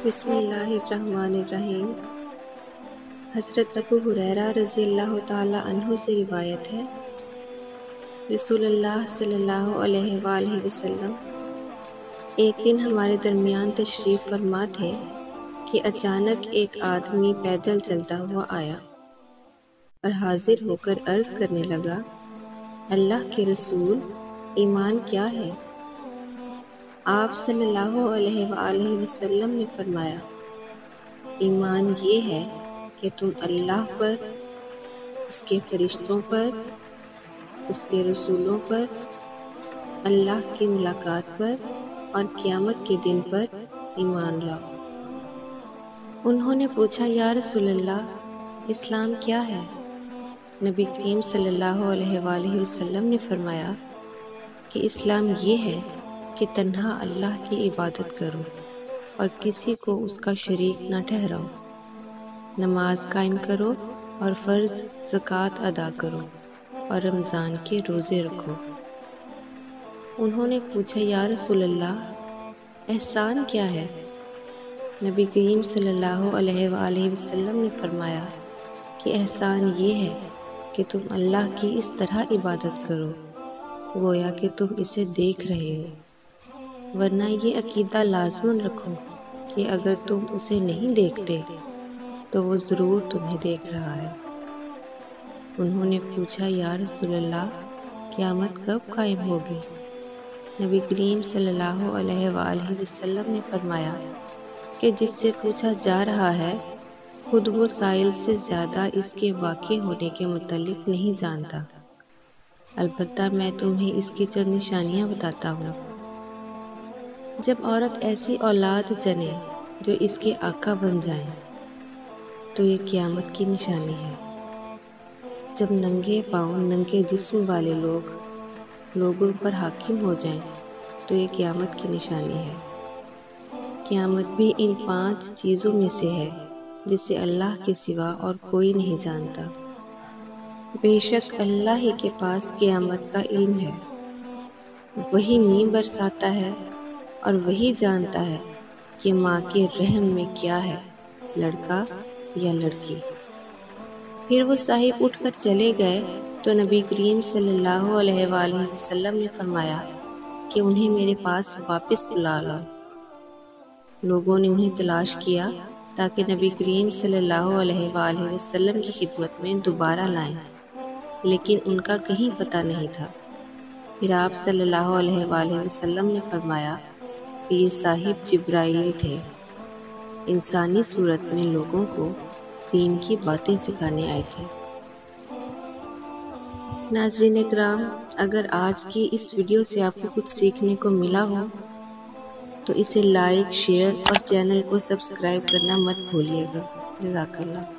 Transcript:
بسم اللہ الرحمن الرحیم۔ حضرت ابو ہریرہ رضی اللہ تعالی عنہ سے روایت ہے، رسول اللہ صلی اللہ علیہ وآلہ وسلم ایک دن ہمارے درمیان تشریف فرما تھے کہ اچانک ایک آدمی پیدل چلتا ہوا آیا اور حاضر ہو کر عرض کرنے لگا، اللہ کے رسول، ایمان کیا ہے؟ آپ صلی اللہ علیہ وآلہ وسلم نے فرمایا، ایمان یہ ہے کہ تم اللہ پر، اس کے فرشتوں پر، اس کے رسولوں پر، اللہ کی ملاقات پر اور قیامت کے دن پر ایمان لاؤ۔ انہوں نے پوچھا، یا رسول اللہ، اسلام کیا ہے؟ نبی کریم صلی اللہ علیہ وآلہ وسلم نے فرمایا کہ اسلام یہ ہے کہ تنہا اللہ کی عبادت کرو اور کسی کو اس کا شریک نہ ٹھہراؤ، نماز قائم کرو اور فرض زکوٰۃ ادا کرو اور رمضان کے روزے رکھو۔ انہوں نے پوچھا، یا رسول اللہ، احسان کیا ہے؟ نبی کریم صلی اللہ علیہ وآلہ وسلم نے فرمایا کہ احسان یہ ہے کہ تم اللہ کی اس طرح عبادت کرو گویا کہ تم اسے دیکھ رہے ہو، ورنہ یہ عقیدہ لازماً رکھو کہ اگر تم اسے نہیں دیکھتے تو وہ ضرور تمہیں دیکھ رہا ہے۔ انہوں نے پوچھا، یا رسول اللہ، قیامت کب قائم ہوگی؟ نبی کریم صلی اللہ علیہ وآلہ وسلم نے فرمایا کہ جس سے پوچھا جا رہا ہے خود وہ سائل سے زیادہ اس کے واقع ہونے کے متعلق نہیں جانتا، البتہ میں تمہیں اس کی چند نشانیاں بتاتا ہوں۔ جب عورت ایسی اولاد جنے جو اس کے آقا بن جائیں تو یہ قیامت کی نشانی ہے۔ جب ننگے پاؤں ننگے جسم والے لوگ لوگوں پر حاکم ہو جائیں تو یہ قیامت کی نشانی ہے۔ قیامت بھی ان 5 چیزوں میں سے ہے جسے اللہ کے سوا اور کوئی نہیں جانتا۔ بے شک اللہ ہی کے پاس قیامت کا علم ہے، وہی مینہ برساتا ہے اور وہی جانتا ہے کہ ماں کے رحم میں کیا ہے، لڑکا یا لڑکی۔ پھر وہ صاحب اٹھ کر چلے گئے تو نبی کریم صلی اللہ علیہ وآلہ وسلم نے فرمایا کہ انہیں میرے پاس واپس بلا لاؤ۔ لوگوں نے انہیں تلاش کیا تاکہ نبی کریم صلی اللہ علیہ وآلہ وسلم کی خدمت میں دوبارہ لائیں، لیکن ان کا کہیں پتہ نہیں تھا۔ پھر آپ صلی اللہ علیہ وآلہ وسلم نے فرمایا کہ یہ صاحب جبرائیل تھے، انسانی صورت میں لوگوں کو دین کی باتیں سکھانے آئے تھے۔ ناظرین اکرام، اگر آج کی اس ویڈیو سے آپ کو کچھ سیکھنے کو ملا ہو تو اسے لائک، شیئر اور چینل کو سبسکرائب کرنا مت بھولیے گا۔ جزاک اللہ۔